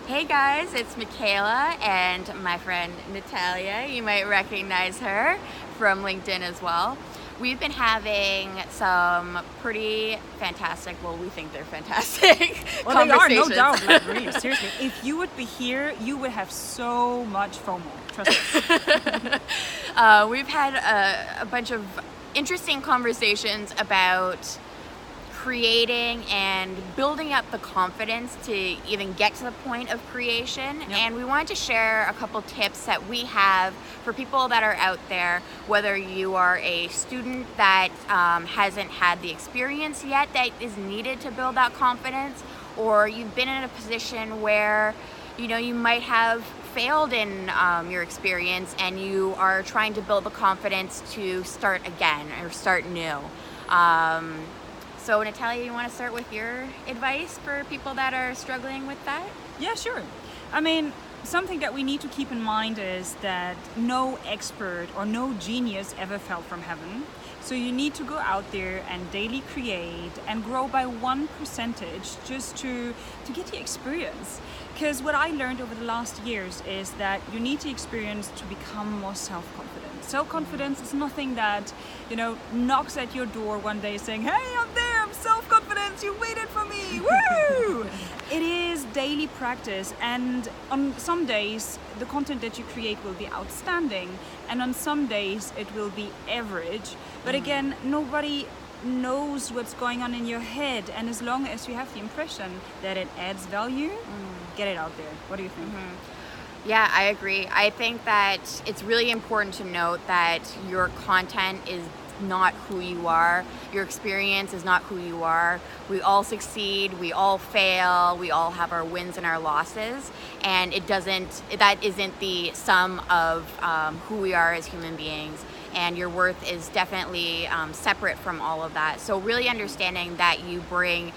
Hey guys, it's Michaela and my friend Natalia. You might recognize her from LinkedIn as well. We've been having some pretty fantastic, well, we think they're fantastic Well, they are, conversations. no doubt. Like, really, seriously. If you would be here, you would have so much FOMO. Trust us. We've had a bunch of interesting conversations about creating and building up the confidence to even get to the point of creation. Yep. And we wanted to share a couple tips that we have for people that are out there, whether you are a student that hasn't had the experience yet that is needed to build that confidence, or you've been in a position where you might have failed in your experience and you are trying to build the confidence to start again or start new. So Natalia, you want to start with your advice for people that are struggling with that? Yeah, sure. I mean, something that we need to keep in mind is that no expert or no genius ever fell from heaven. So you need to go out there and daily create and grow by 1% just to get the experience. Because what I learned over the last years is that you need the experience to become more self-confident. Self-confidence is nothing that, knocks at your door one day saying, "Hey, I'm there, I'm self-confident, you waited for me, woo!" It is daily practice, and on some days the content that you create will be outstanding, and on some days it will be average. But again, nobody knows what's going on in your head, and as long as you have the impression that it adds value, get it out there. What do you think? Yeah, I agree. I think that it's really important to note that your content is not who you are. Your experience is not who you are. We all succeed, we all fail, we all have our wins and our losses, and that isn't the sum of who we are as human beings. And your worth is definitely separate from all of that. So really understanding that you bring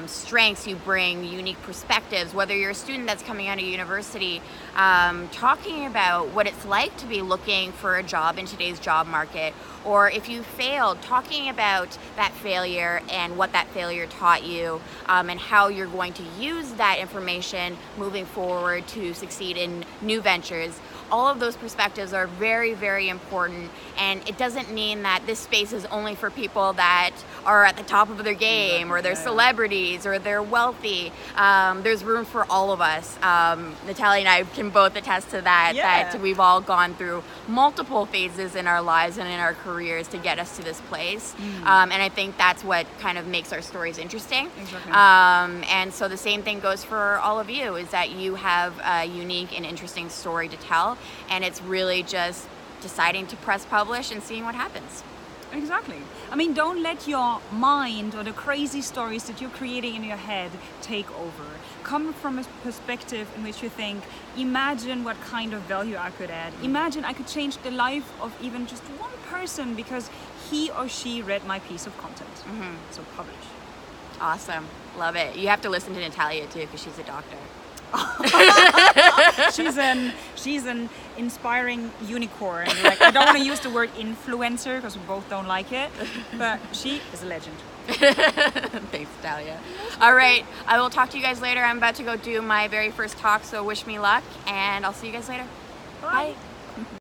strengths, you bring unique perspectives, whether you're a student that's coming out of university, talking about what it's like to be looking for a job in today's job market, or if you failed, talking about that failure and what that failure taught you, and how you're going to use that information moving forward to succeed in new ventures. All of those perspectives are very, very important, and it doesn't mean that this space is only for people that are at the top of their game, or they're celebrities, or they're wealthy. There's room for all of us. Natalia and I can both attest to that, that we've all gone through multiple phases in our lives and in our careers to get us to this place. And I think that's what kind of makes our stories interesting. Exactly. And so the same thing goes for all of you, is that you have a unique and interesting story to tell, and it's really just deciding to press publish and seeing what happens. Exactly. I mean, don't let your mind or the crazy stories that you're creating in your head take over. Come from a perspective in which you think, imagine what kind of value I could add. Imagine I could change the life of even just one person because he or she read my piece of content. So publish. Awesome. Love it. You have to listen to Natalia too, because she's a doctor. She's an inspiring unicorn. Like, I don't want to use the word influencer because we both don't like it, but she is a legend. Thanks, Natalia. All right, I will talk to you guys later. I'm about to go do my very first talk, so wish me luck, and I'll see you guys later. Bye. Bye.